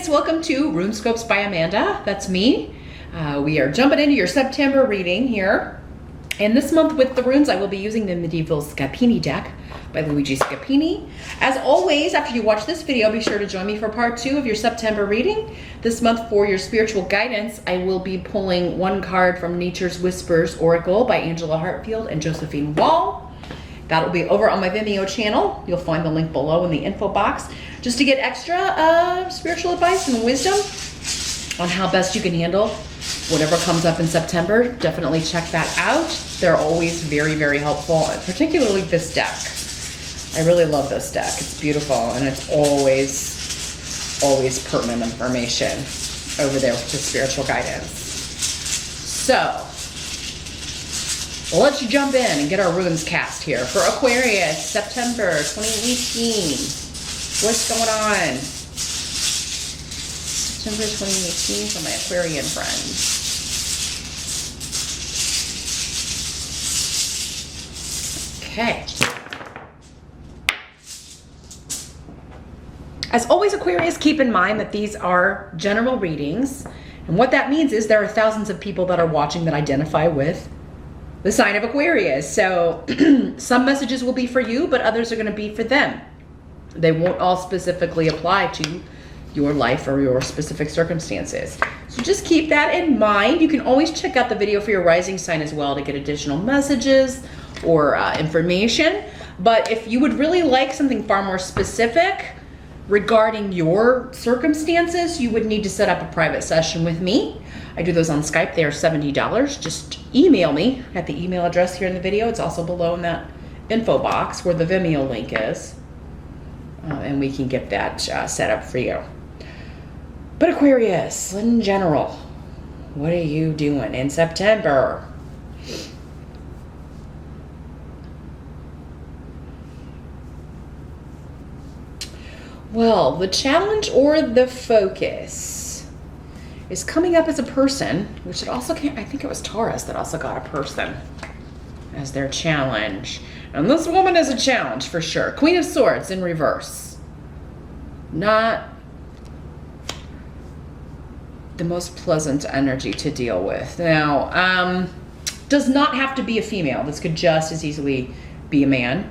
Aquarius, welcome to RuneScopes by Amanda. That's me. We are jumping into your September reading here. And this month with the runes, I will be using the Medieval Scapini deck by Luigi Scapini. As always, after you watch this video, be sure to join me for part 2 of your September reading. This month for your spiritual guidance, I will be pulling one card from Nature's Whispers Oracle by Angela Hartfield and Josephine Wall. That'll be over on my Vimeo channel. You'll find the link below in the info box. Just to get extra spiritual advice and wisdom on how best you can handle whatever comes up in September, definitely check that out. They're always very, very helpful, particularly this deck. I really love this deck. It's beautiful, and it's always pertinent information over there with the spiritual guidance. So, let's jump in and get our runes cast here for Aquarius, September 2018. What's going on? September 2018 for my Aquarian friends. Okay. As always, Aquarius, keep in mind that these are general readings. And what that means is there are thousands of people that are watching that identify with the sign of Aquarius. So some messages will be for you, but others are going to be for them. They won't all specifically apply to your life or your specific circumstances. So just keep that in mind. You can always check out the video for your rising sign as well to get additional messages or information. But if you would really like something far more specific regarding your circumstances, you would need to set up a private session with me. I do those on Skype. They are $70. Just email me at the email address here in the video. It's also below in that info box where the Vimeo link is. And we can get that set up for you. But Aquarius, in general, what are you doing in September? Well, the challenge or the focus is coming up as a person, which it also can't, I think it was Taurus that also got a person as their challenge. And this woman is a challenge for sure. Queen of Swords in reverse. Not the most pleasant energy to deal with. Now, does not have to be a female. This could just as easily be a man.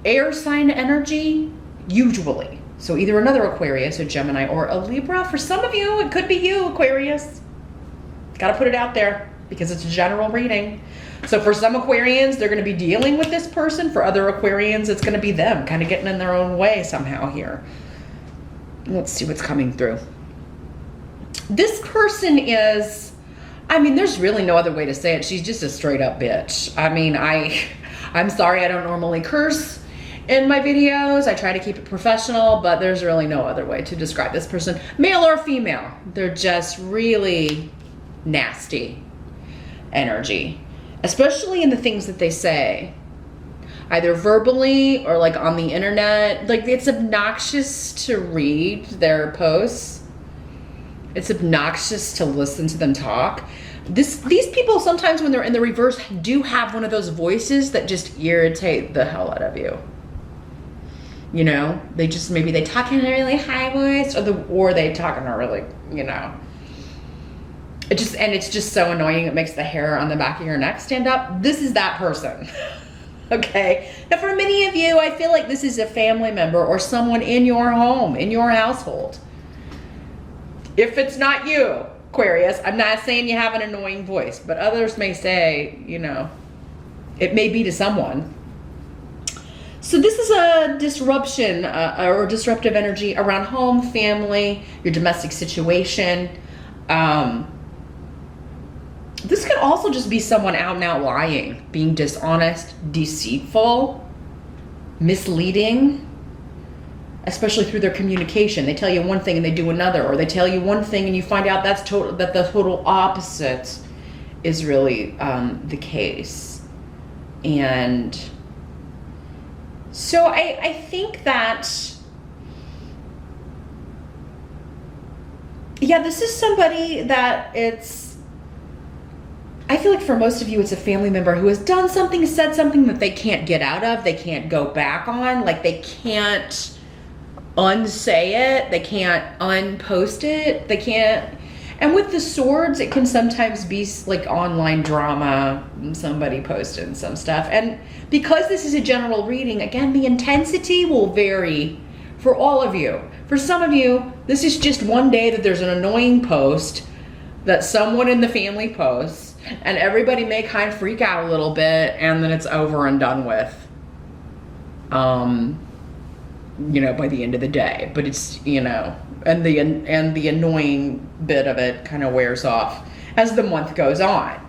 Air sign energy, usually. So either another Aquarius, a Gemini, or a Libra. For some of you, it could be you, Aquarius. Gotta put it out there because it's a general reading. So for some Aquarians, they're gonna be dealing with this person. For other Aquarians, it's gonna be them kind of getting in their own way somehow here. Let's see what's coming through. This person is, I mean, there's really no other way to say it. She's just a straight up bitch. I mean, I'm sorry, I don't normally curse in my videos. I try to keep it professional, but there's really no other way to describe this person, male or female. They're just really nasty energy, especially in the things that they say, either verbally or like on the internet. Like, it's obnoxious to read their posts. It's obnoxious to listen to them talk. These people sometimes when they're in the reverse do have one of those voices that just irritate the hell out of you. You know, they just, maybe they talk in a really high voice or they talk in a really, you know, it's just so annoying. It makes the hair on the back of your neck stand up. This is that person. Okay. Now for many of you, I feel like this is a family member or someone in your home, in your household. If it's not you, Aquarius, I'm not saying you have an annoying voice, but others may say, you know, it may be to someone. So this is a disruption or disruptive energy around home, family, your domestic situation. This could also just be someone out and out lying, being dishonest, deceitful, misleading, especially through their communication. They tell you one thing and they do another, or they tell you one thing and you find out that the total opposite is really the case. And so I think that, yeah, this is somebody that I feel like for most of you, it's a family member who has done something, said something that they can't get out of, they can't go back on, like they can't unsay it, they can't unpost it, they can't. And with the swords, it can sometimes be like online drama, somebody posted some stuff. And because this is a general reading, again, the intensity will vary for all of you. For some of you, this is just one day that there's an annoying post that someone in the family posts, and everybody may kind of freak out a little bit, and then it's over and done with. You know, by the end of the day. But it's, you know, and the annoying bit of it kind of wears off as the month goes on.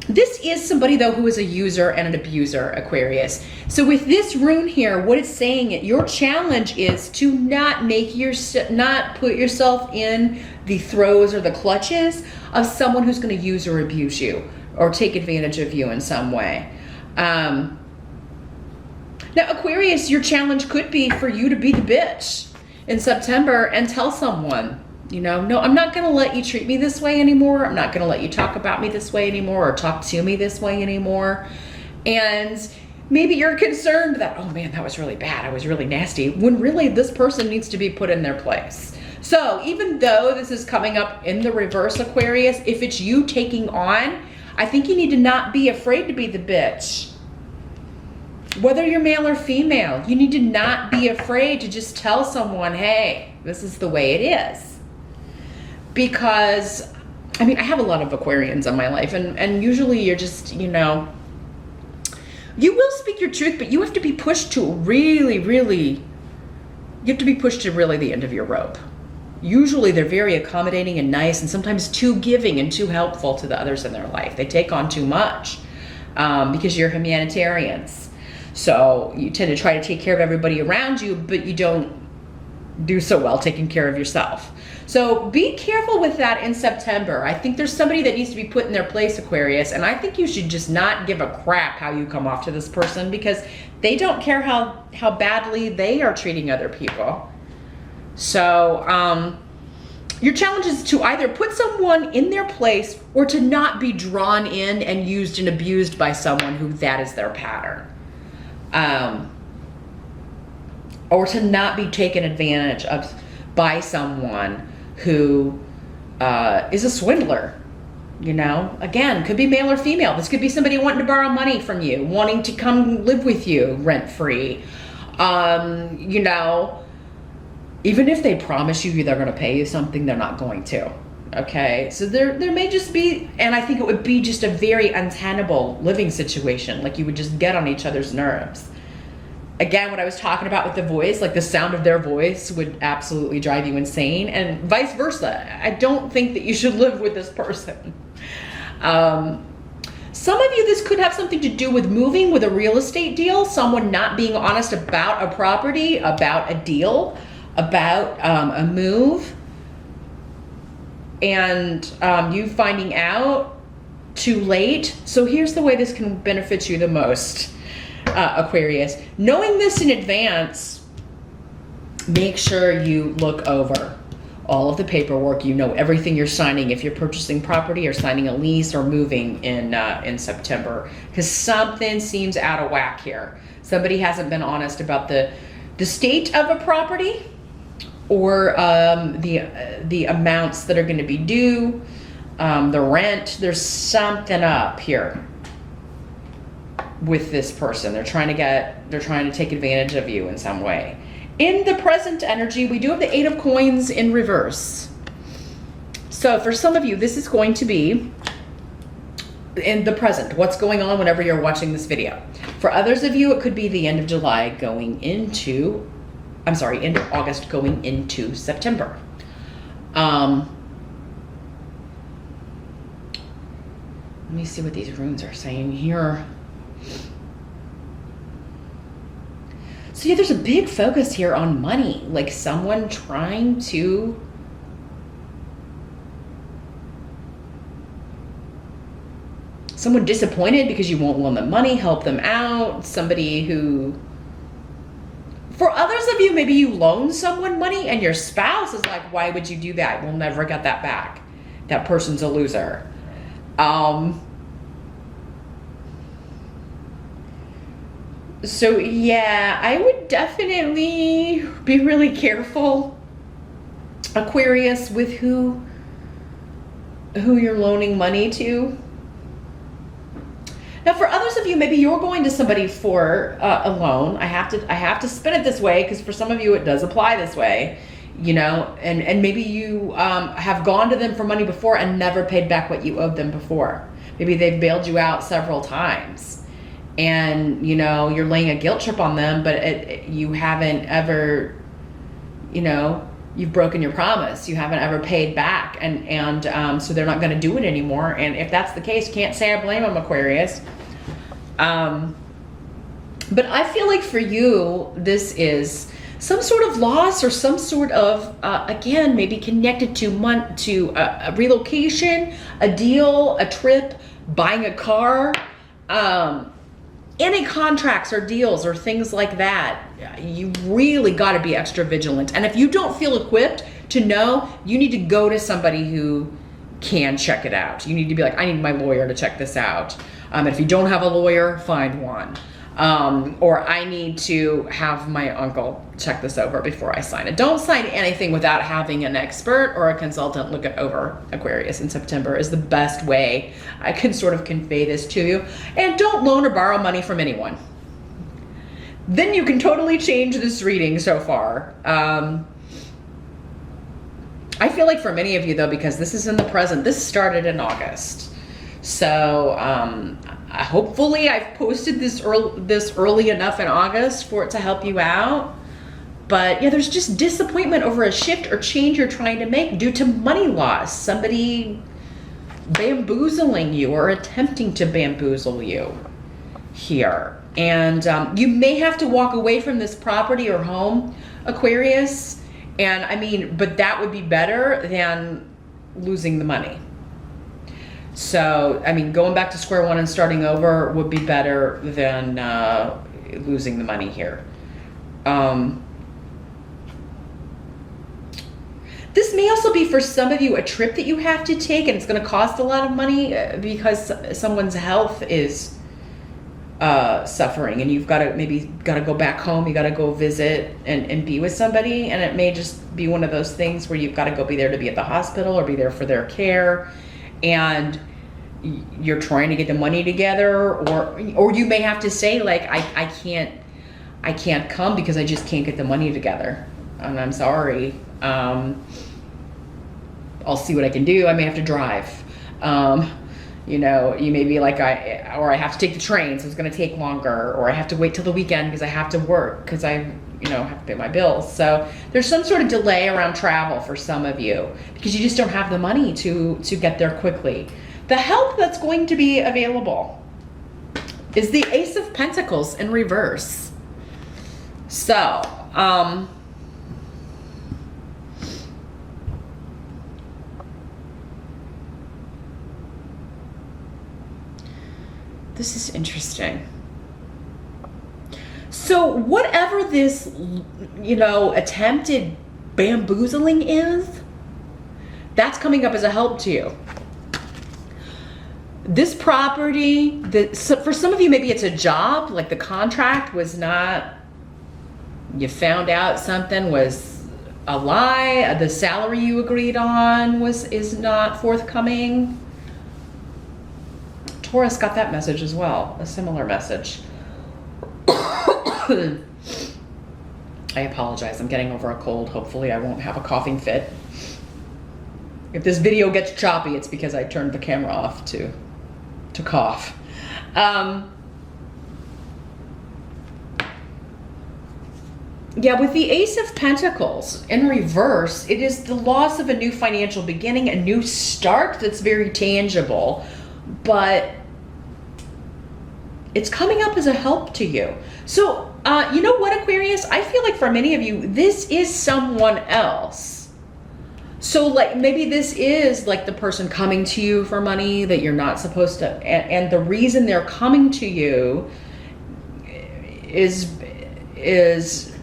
This is somebody though who is a user and an abuser, Aquarius. So with this rune here, what it's saying, your challenge is to not put yourself in the throes or the clutches of someone who's going to use or abuse you or take advantage of you in some way. Now, Aquarius, your challenge could be for you to be the bitch in September and tell someone, you know, no, I'm not going to let you treat me this way anymore. I'm not going to let you talk about me this way anymore or talk to me this way anymore. And maybe you're concerned that, oh man, that was really bad. I was really nasty. When really this person needs to be put in their place. So even though this is coming up in the reverse, Aquarius, if it's you taking on, I think you need to not be afraid to be the bitch. Whether you're male or female, you need to not be afraid to just tell someone, hey, this is the way it is. Because, I mean, I have a lot of Aquarians in my life, and usually you're just, you know, you will speak your truth, but you have to be pushed to really the end of your rope. Usually they're very accommodating and nice, and sometimes too giving and too helpful to the others in their life. They take on too much because you're humanitarians. So you tend to try to take care of everybody around you, but you don't do so well taking care of yourself. So be careful with that in September. I think there's somebody that needs to be put in their place, Aquarius, and I think you should just not give a crap how you come off to this person, because they don't care how badly they are treating other people. So your challenge is to either put someone in their place or to not be drawn in and used and abused by someone who that is their pattern. Or to not be taken advantage of by someone who is a swindler. You know, again, could be male or female. This could be somebody wanting to borrow money from you, wanting to come live with you rent-free. You know, even if they promise you they're going to pay you something, they're not going to. Okay, so there may just be, and I think it would be just a very untenable living situation. Like you would just get on each other's nerves. Again, what I was talking about with the voice, like the sound of their voice would absolutely drive you insane, and vice versa. I don't think that you should live with this person. Some of you, this could have something to do with moving, with a real estate deal, someone not being honest about a property, about a deal, about a move, and you finding out too late. So here's the way this can benefit you the most. Aquarius, knowing this in advance, make sure you look over all of the paperwork. You know everything you're signing if you're purchasing property or signing a lease or moving in September, because something seems out of whack here. Somebody hasn't been honest about the state of a property or the amounts that are going to be due, the rent. There's something up here with this person. They're trying to take advantage of you in some way. In the present energy, we do have the 8 of Coins in reverse. So for some of you, this is going to be in the present, what's going on whenever you're watching this video. For others of you, it could be the end of July going into, end of August going into September. Let me see what these runes are saying here. So yeah, there's a big focus here on money, like someone trying to someone disappointed because you won't loan them money, help them out. Somebody who, for others of you, maybe you loan someone money and your spouse is like, why would you do that? We'll never get that back. that person's a loser. So yeah, I would definitely be really careful, Aquarius, with who you're loaning money to. Now, for others of you, maybe you're going to somebody for a loan. I have to spin it this way because for some of you it does apply this way, you know. And maybe you have gone to them for money before and never paid back what you owed them before. Maybe they've bailed you out several times, and you know you're laying a guilt trip on them, but you haven't ever, you know, you've broken your promise. You haven't ever paid back, and so they're not going to do it anymore. And if that's the case, can't say I blame them, Aquarius. But I feel like for you, this is some sort of loss or some sort of, again, maybe connected to a relocation, a deal, a trip, buying a car, any contracts or deals or things like that. You really got to be extra vigilant. And if you don't feel equipped to know, you need to go to somebody who can check it out. You need to be like, I need my lawyer to check this out. If you don't have a lawyer, find one. Or I need to have my uncle check this over before I sign it. Don't sign anything without having an expert or a consultant look it over, Aquarius, in September is the best way I can sort of convey this to you. And don't loan or borrow money from anyone. Then you can totally change this reading so far. I feel like for many of you though, because this is in the present, this started in August. So hopefully I've posted this early enough in August for it to help you out. But yeah, there's just disappointment over a shift or change you're trying to make due to money loss. Somebody bamboozling you or attempting to bamboozle you here. And you may have to walk away from this property or home, Aquarius. And I mean, but that would be better than losing the money. So, I mean, going back to square one and starting over would be better than losing the money here. This may also be for some of you a trip that you have to take, and it's going to cost a lot of money because someone's health is suffering, and you've got to go back home. You got to go visit and be with somebody, and it may just be one of those things where you've got to go be there to be at the hospital or be there for their care, and you're trying to get the money together, or you may have to say like I can't come because I just can't get the money together, and I'm sorry. I'll see what I can do. I may have to drive. You know, you may be like, I have to take the train, so it's going to take longer, or I have to wait till the weekend because I have to work because I, you know, have to pay my bills. So there's some sort of delay around travel for some of you because you just don't have the money to get there quickly. The help that's going to be available is the Ace of Pentacles in reverse. So, this is interesting. So whatever this, you know, attempted bamboozling is, that's coming up as a help to you. This property, for some of you, maybe it's a job, like the contract was not, you found out something was a lie, the salary you agreed on is not forthcoming. Taurus got that message as well, a similar message. I apologize, I'm getting over a cold. Hopefully I won't have a coughing fit. If this video gets choppy, it's because I turned the camera off to cough. Yeah, with the Ace of Pentacles in reverse, it is the loss of a new financial beginning, a new start that's very tangible, but it's coming up as a help to you. So, you know what, Aquarius? I feel like for many of you, this is someone else. So like maybe this is like the person coming to you for money that you're not supposed to, and the reason they're coming to you is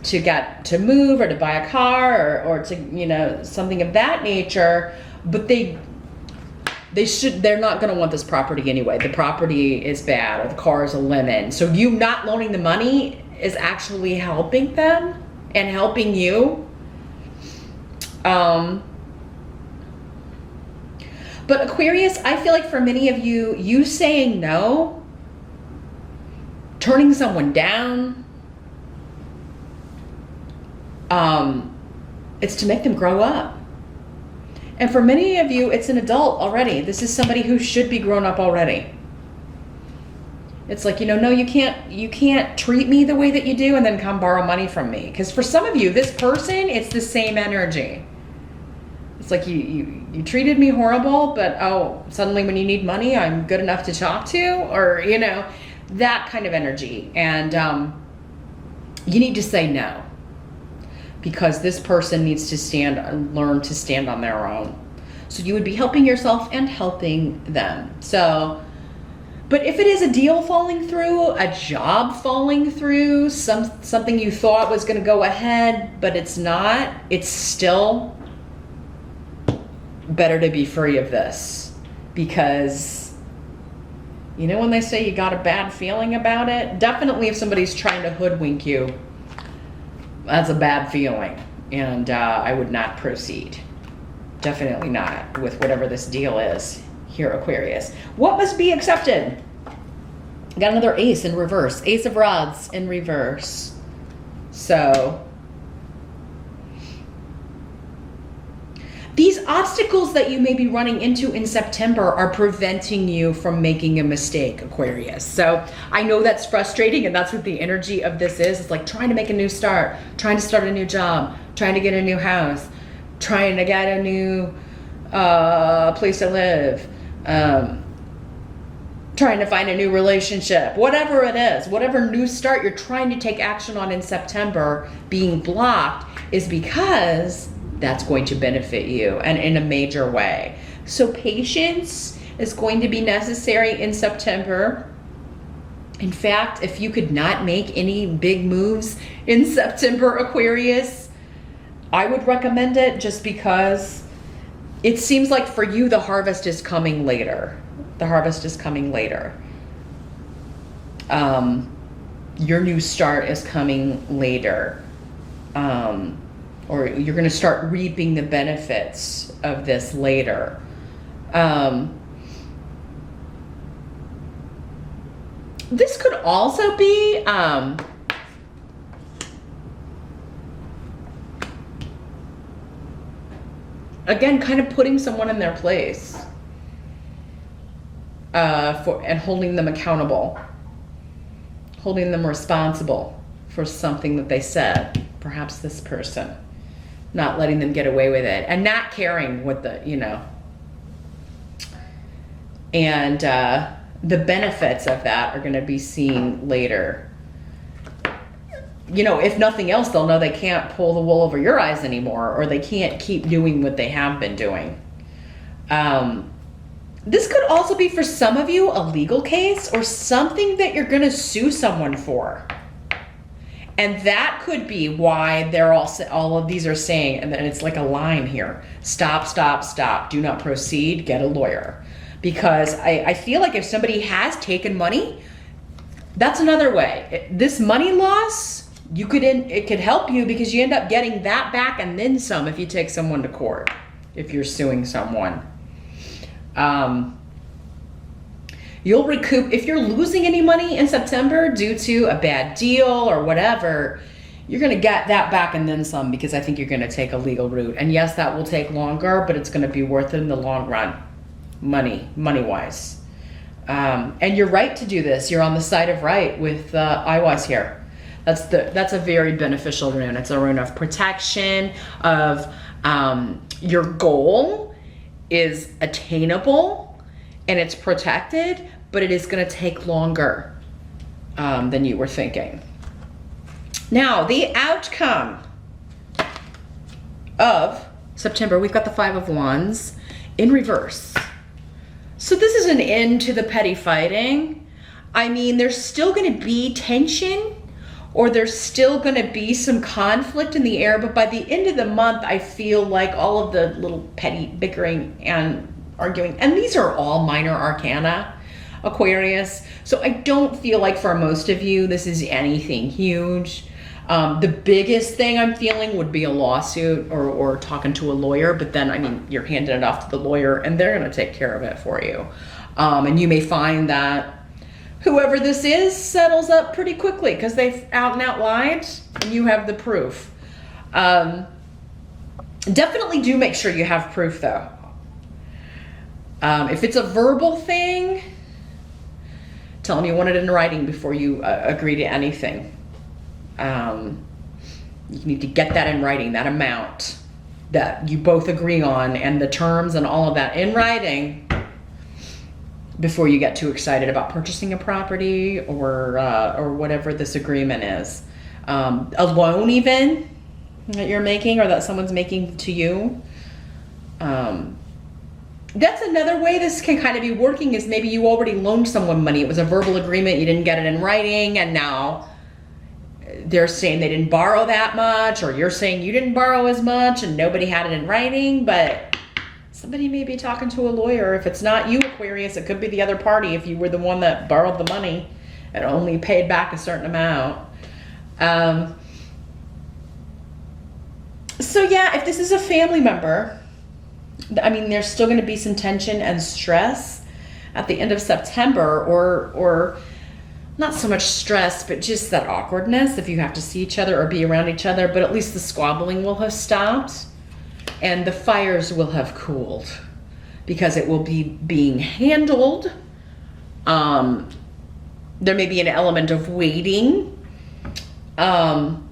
to get to move or to buy a car or to, you know, something of that nature, but they they're not going to want this property anyway. The property is bad, or the car is a lemon. So you not loaning the money is actually helping them and helping you. But Aquarius, I feel like for many of you, you saying no, turning someone down, it's to make them grow up. And for many of you, it's an adult already. This is somebody who should be grown up already. It's like, no, you can't treat me the way that you do and then come borrow money from me. Because for some of you, this person, it's the same energy. It's like you treated me horrible, but suddenly when you need money, I'm good enough to talk to, or, that kind of energy. And you need to say no. Because this person needs to learn to stand on their own. So you would be helping yourself and helping them. So, but if it is a deal falling through, a job falling through, something you thought was going to go ahead, but it's not, it's still better to be free of this. Because, when they say you got a bad feeling about it, definitely if somebody's trying to hoodwink you, that's a bad feeling, and I would not proceed. Definitely not with whatever this deal is here, Aquarius. What must be accepted? Got another ace in reverse. Ace of rods in reverse. So these obstacles that you may be running into in September are preventing you from making a mistake, Aquarius. So I know that's frustrating, and that's what the energy of this is. It's like trying to make a new start, trying to start a new job, trying to get a new house, trying to get a new place to live, trying to find a new relationship, whatever it is, whatever new start you're trying to take action on in September being blocked is because that's going to benefit you, and in a major way. So patience is going to be necessary in September. In fact, if you could not make any big moves in September, Aquarius, I would recommend it, just because it seems like for you, the harvest is coming later. The harvest is coming later. Your new start is coming later. Or you're going to start reaping the benefits of this later. This could also be again, kind of putting someone in their place and holding them accountable, holding them responsible for something that they said. Perhaps this person. Not letting them get away with it, and not caring what and the benefits of that are going to be seen later. If nothing else, they'll know they can't pull the wool over your eyes anymore, or they can't keep doing what they have been doing. This could also be, for some of you, a legal case or something that you're going to sue someone for. And that could be why they're all of these are saying, and then it's like a line here: stop, stop, stop. Do not proceed. Get a lawyer. Because I feel like if somebody has taken money, that's another way. This money loss, it could help you, because you end up getting that back and then some if you take someone to court, if you're suing someone. You'll recoup, if you're losing any money in September due to a bad deal or whatever, you're going to get that back and then some, because I think you're going to take a legal route. And yes, that will take longer, but it's going to be worth it in the long run, money-wise. And you're right to do this. You're on the side of right with Iwaz here. That's a very beneficial rune. It's a rune of protection, of your goal is attainable and it's protected, but it is going to take longer than you were thinking. Now, the outcome of September, we've got the Five of Wands in reverse. So this is an end to the petty fighting. I mean, there's still going to be tension, or there's still going to be some conflict in the air, but by the end of the month, I feel like all of the little petty bickering and arguing. And these are all minor arcana, Aquarius. So I don't feel like for most of you, this is anything huge. The biggest thing I'm feeling would be a lawsuit or talking to a lawyer, but then, I mean, you're handing it off to the lawyer and they're going to take care of it for you. And you may find that whoever this is settles up pretty quickly because they've out and out lied and you have the proof. Definitely do make sure you have proof though. If it's a verbal thing, tell them you want it in writing before you agree to anything. You need to get that in writing, that amount that you both agree on and the terms and all of that in writing before you get too excited about purchasing a property or whatever this agreement is. A loan even that you're making or that someone's making to you. That's another way this can kind of be working is maybe you already loaned someone money. It was a verbal agreement. You didn't get it in writing and now they're saying they didn't borrow that much, or you're saying you didn't borrow as much and nobody had it in writing, but somebody may be talking to a lawyer. If it's not you, Aquarius, it could be the other party if you were the one that borrowed the money and only paid back a certain amount. So yeah, if this is a family member, I mean, there's still going to be some tension and stress at the end of September, or not so much stress, but just that awkwardness if you have to see each other or be around each other, but at least the squabbling will have stopped and the fires will have cooled because it will be being handled. There may be an element of waiting.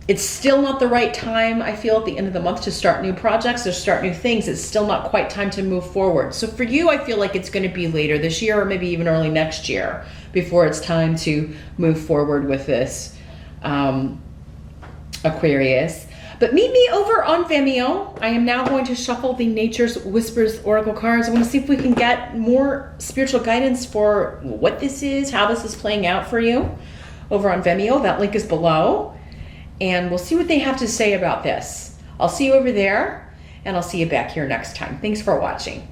It's still not the right time, I feel, at the end of the month to start new projects or start new things. It's still not quite time to move forward. So for you, I feel like it's going to be later this year or maybe even early next year before it's time to move forward with this, Aquarius. But meet me over on Vimeo. I am now going to shuffle the Nature's Whispers Oracle cards. I want to see if we can get more spiritual guidance for what this is, how this is playing out for you over on Vimeo. That link is below. And we'll see what they have to say about this. I'll see you over there, and I'll see you back here next time. Thanks for watching.